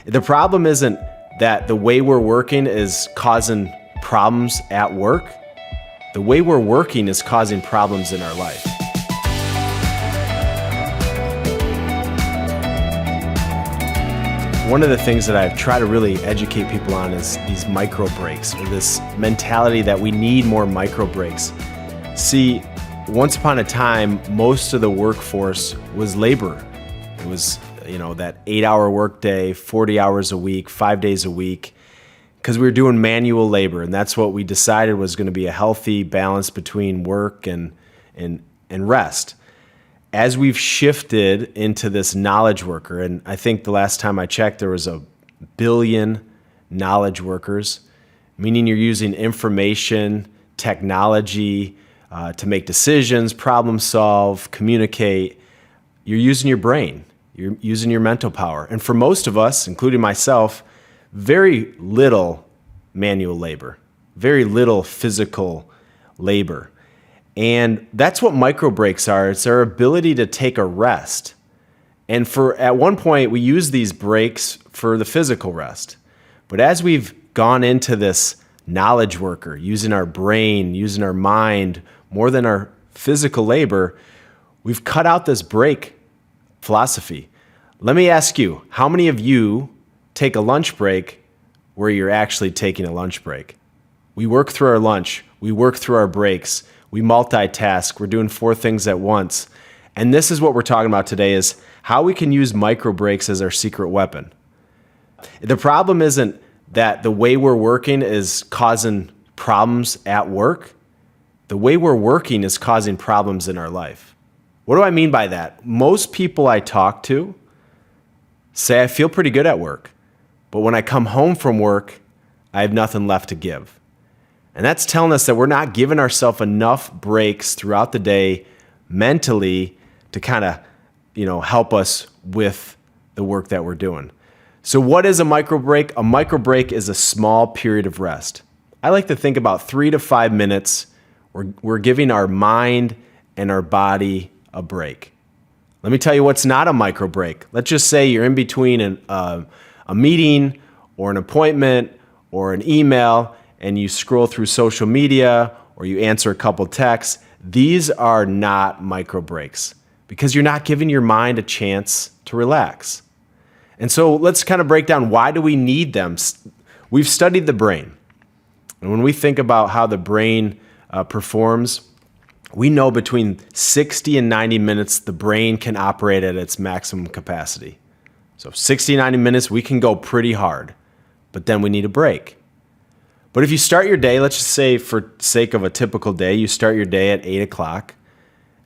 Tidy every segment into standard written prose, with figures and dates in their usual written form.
The problem isn't that the way we're working is causing problems at work. The way we're working is causing problems in our life. One of the things that I've tried to really educate people on is these micro breaks, or this mentality that we need more micro breaks. See, once upon a time, most of the workforce was labor. It was, that 8-hour workday, 40 hours a week, 5 days a week, because we were doing manual labor, and that's what we decided was going to be a healthy balance between work and rest. As we've shifted into this knowledge worker, and I think the last time I checked, there was 1 billion knowledge workers, meaning you're using information, technology to make decisions, problem solve, communicate. You're using your brain. You're using your mental power. And for most of us, including myself, very little manual labor, very little physical labor. And that's what micro breaks are. It's our ability to take a rest. And at one point, we use these breaks for the physical rest. But as we've gone into this knowledge worker, using our brain, using our mind more than our physical labor, we've cut out this break philosophy. Let me ask you, how many of you take a lunch break where you're actually taking a lunch break? We work through our lunch. We work through our breaks. We multitask. We're doing 4 things at once. And this is what we're talking about today, is how we can use micro breaks as our secret weapon. The problem isn't that the way we're working is causing problems at work. The way we're working is causing problems in our life. What do I mean by that? Most people I talk to say I feel pretty good at work, but when I come home from work, I have nothing left to give. And that's telling us that we're not giving ourselves enough breaks throughout the day mentally to kind of, help us with the work that we're doing. So what is a micro break? A micro break is a small period of rest. I like to think about 3 to 5 minutes. We're giving our mind and our body a break. Let me tell you what's not a micro break. Let's just say you're in between a meeting or an appointment or an email, and you scroll through social media or you answer a couple texts. These are not micro breaks because you're not giving your mind a chance to relax. And so let's kind of break down, why do we need them? We've studied the brain. And when we think about how the brain performs, we know between 60 and 90 minutes, the brain can operate at its maximum capacity. So 60, 90 minutes, we can go pretty hard, but then we need a break. But if you start your day, let's just say for sake of a typical day, you start your day at 8 o'clock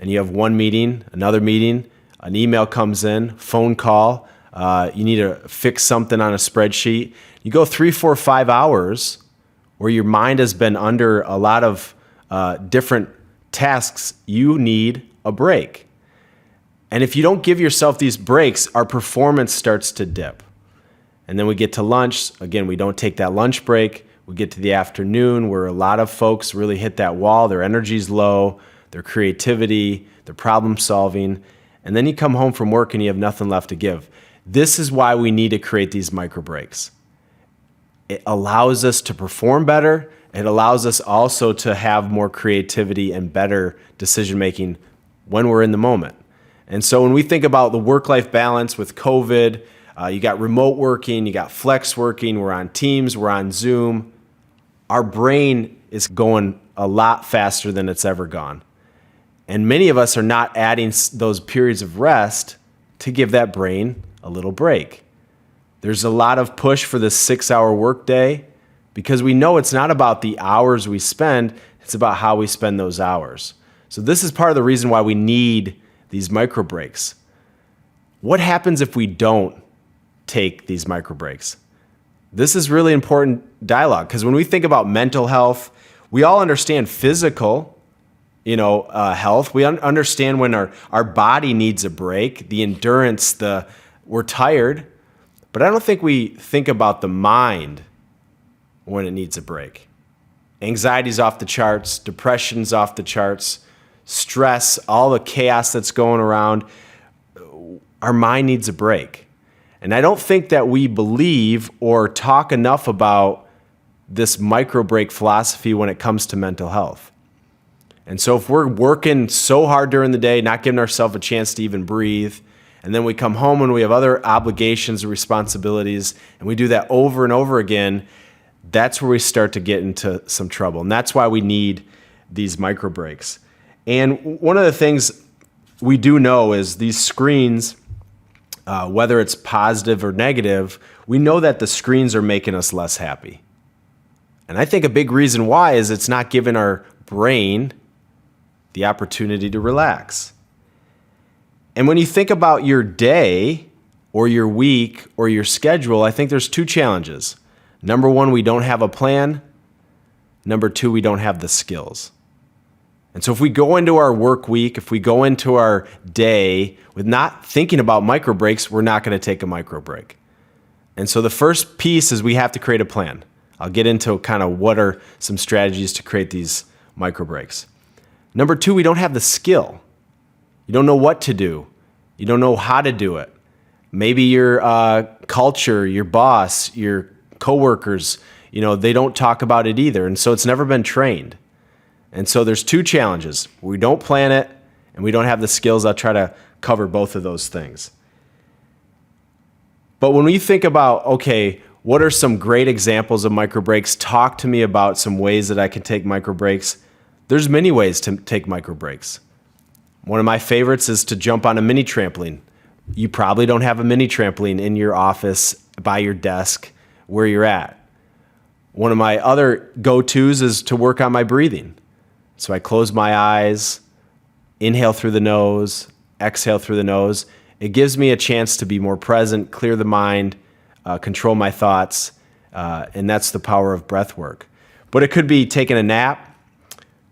and you have one meeting, another meeting, an email comes in, phone call, you need to fix something on a spreadsheet. You go 3, 4, 5 hours where your mind has been under a lot of different tasks. You need a break. And if you don't give yourself these breaks, our performance starts to dip. And then we get to lunch. Again, we don't take that lunch break. We get to the afternoon where a lot of folks really hit that wall. Their energy's low, their creativity, their problem solving. And then you come home from work and you have nothing left to give. This is why we need to create these micro breaks. It allows us to perform better. It allows us also to have more creativity and better decision making when we're in the moment. And so when we think about the work-life balance with COVID, you got remote working, you got flex working, we're on Teams, we're on Zoom. Our brain is going a lot faster than it's ever gone. And many of us are not adding those periods of rest to give that brain a little break. There's a lot of push for the 6-hour workday because we know it's not about the hours we spend, it's about how we spend those hours. So this is part of the reason why we need these micro breaks. What happens if we don't take these micro breaks? This is really important dialogue, because when we think about mental health, we all understand physical, health. We understand when our body needs a break, the endurance, we're tired, but I don't think we think about the mind when it needs a break. Anxiety's off the charts, depression's off the charts, stress, all the chaos that's going around. Our mind needs a break. And I don't think that we believe or talk enough about this micro break philosophy when it comes to mental health. And so if we're working so hard during the day, not giving ourselves a chance to even breathe, and then we come home and we have other obligations or responsibilities, and we do that over and over again, that's where we start to get into some trouble. And that's why we need these micro breaks. And one of the things we do know is these screens, whether it's positive or negative, we know that the screens are making us less happy. And I think a big reason why is it's not giving our brain the opportunity to relax. And when you think about your day or your week or your schedule, I think there's two challenges. Number one, we don't have a plan. Number two, we don't have the skills. And so if we go into our work week, if we go into our day with not thinking about micro breaks, we're not going to take a micro break. And so the first piece is we have to create a plan. I'll get into kind of what are some strategies to create these micro breaks. Number two, we don't have the skill. You don't know what to do. You don't know how to do it. Maybe your culture, your boss, your coworkers, they don't talk about it either. And so it's never been trained. And so there's two challenges. We don't plan it and we don't have the skills. I'll try to cover both of those things. But when we think about, okay, what are some great examples of micro breaks? Talk to me about some ways that I can take micro breaks. There's many ways to take micro breaks. One of my favorites is to jump on a mini trampoline. You probably don't have a mini trampoline in your office, by your desk, where you're at. One of my other go-tos is to work on my breathing. So I close my eyes, inhale through the nose, exhale through the nose. It gives me a chance to be more present, clear the mind, control my thoughts, and that's the power of breath work. But it could be taking a nap,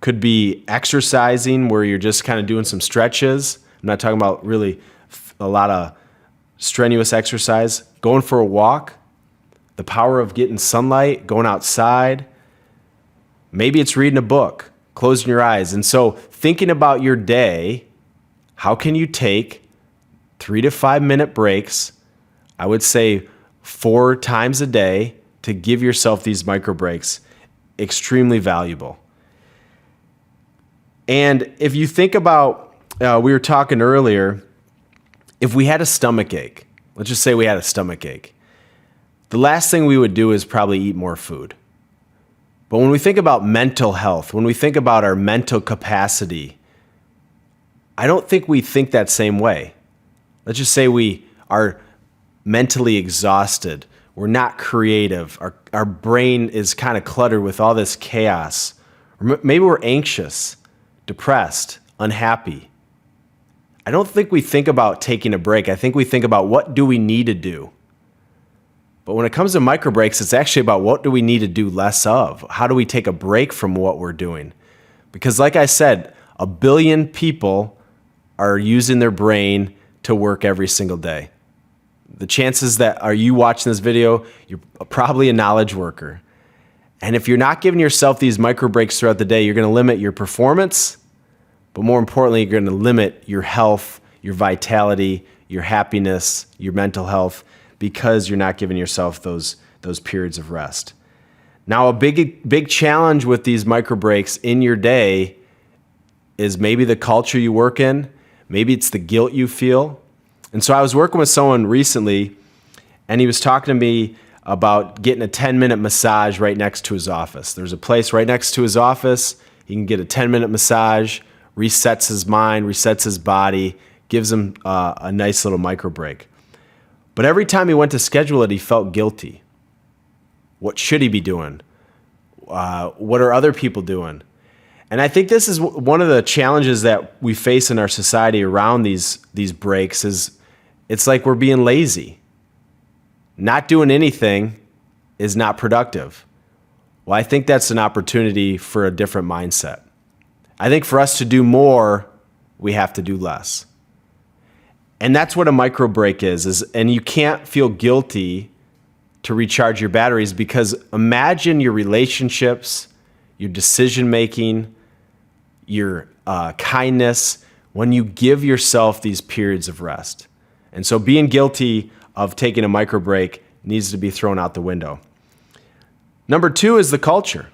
could be exercising where you're just kind of doing some stretches. I'm not talking about really a lot of strenuous exercise. Going for a walk, the power of getting sunlight, going outside. Maybe it's reading a book, closing your eyes. And so thinking about your day, how can you take 3 to 5 minute breaks? I would say 4 times a day to give yourself these micro breaks. Extremely valuable. And if you think about, we were talking earlier, if we had a stomach ache, let's just say we had a stomach ache, the last thing we would do is probably eat more food. But when we think about mental health, when we think about our mental capacity, I don't think we think that same way. Let's just say we are mentally exhausted. We're not creative. Our brain is kind of cluttered with all this chaos. Or maybe we're anxious, depressed, unhappy. I don't think we think about taking a break. I think we think about what do we need to do. But when it comes to micro breaks, it's actually about what do we need to do less of? How do we take a break from what we're doing? Because like I said, 1 billion people are using their brain to work every single day. The chances that are you watching this video, you're probably a knowledge worker. And if you're not giving yourself these micro breaks throughout the day, you're going to limit your performance, but more importantly, you're going to limit your health, your vitality, your happiness, your mental health, because you're not giving yourself those periods of rest. Now, a big challenge with these micro breaks in your day is maybe the culture you work in, maybe it's the guilt you feel. And so I was working with someone recently, and he was talking to me about getting a 10-minute massage right next to his office. There's a place right next to his office. He can get a 10-minute massage, resets his mind, resets his body, gives him a nice little micro break. But every time he went to schedule it, he felt guilty. What should he be doing? What are other people doing? And I think this is one of the challenges that we face in our society around these breaks is it's like we're being lazy. Not doing anything is not productive. Well, I think that's an opportunity for a different mindset. I think for us to do more, we have to do less. And that's what a micro break is, and you can't feel guilty to recharge your batteries, because imagine your relationships, your decision making, your kindness when you give yourself these periods of rest. And so being guilty of taking a micro break needs to be thrown out the window. Number 2 is the culture.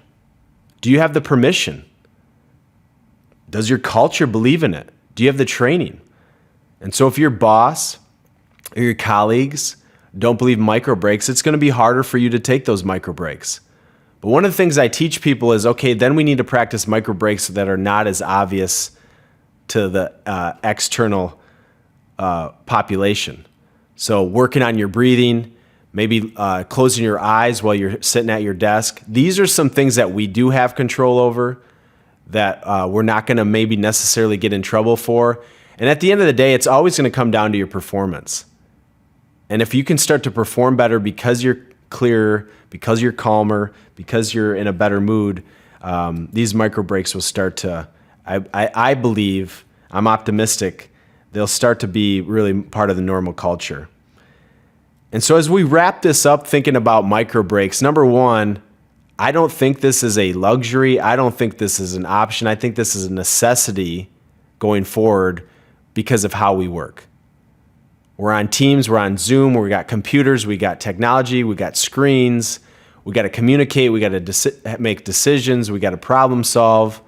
Do you have the permission? Does your culture believe in it? Do you have the training? And so if your boss or your colleagues don't believe in micro breaks, it's going to be harder for you to take those micro breaks. But one of the things I teach people is, okay, then we need to practice micro breaks that are not as obvious to the external population. So working on your breathing, maybe closing your eyes while you're sitting at your desk. These are some things that we do have control over that we're not going to maybe necessarily get in trouble for. And at the end of the day, it's always going to come down to your performance. And if you can start to perform better because you're clearer, because you're calmer, because you're in a better mood, these micro breaks will start to, I believe, I'm optimistic, they'll start to be really part of the normal culture. And so as we wrap this up thinking about micro breaks, number 1, I don't think this is a luxury. I don't think this is an option. I think this is a necessity going forward because of how we work. We're on Teams, we're on Zoom, we got computers, we got technology, we got screens, we got to communicate, we got to make decisions, we got to problem solve,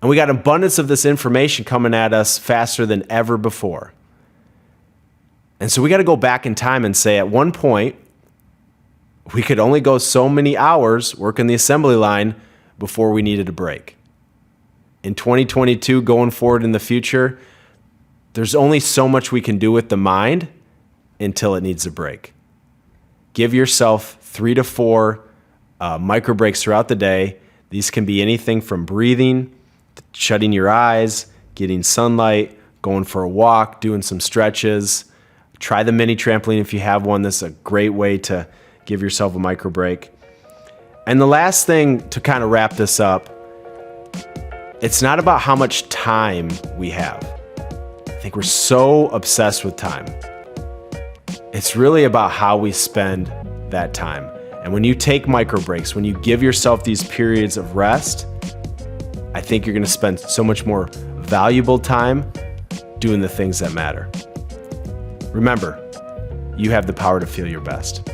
and we got abundance of this information coming at us faster than ever before. And so we got to go back in time and say at one point, we could only go so many hours working the assembly line before we needed a break. In 2022, going forward in the future, there's only so much we can do with the mind until it needs a break. Give yourself 3 to 4 micro breaks throughout the day. These can be anything from breathing, shutting your eyes, getting sunlight, going for a walk, doing some stretches. Try the mini trampoline if you have one. This is a great way to give yourself a micro break. And the last thing to kind of wrap this up, it's not about how much time we have. I think we're so obsessed with time. It's really about how we spend that time. And when you take micro breaks, when you give yourself these periods of rest, I think you're going to spend so much more valuable time doing the things that matter. Remember, you have the power to feel your best.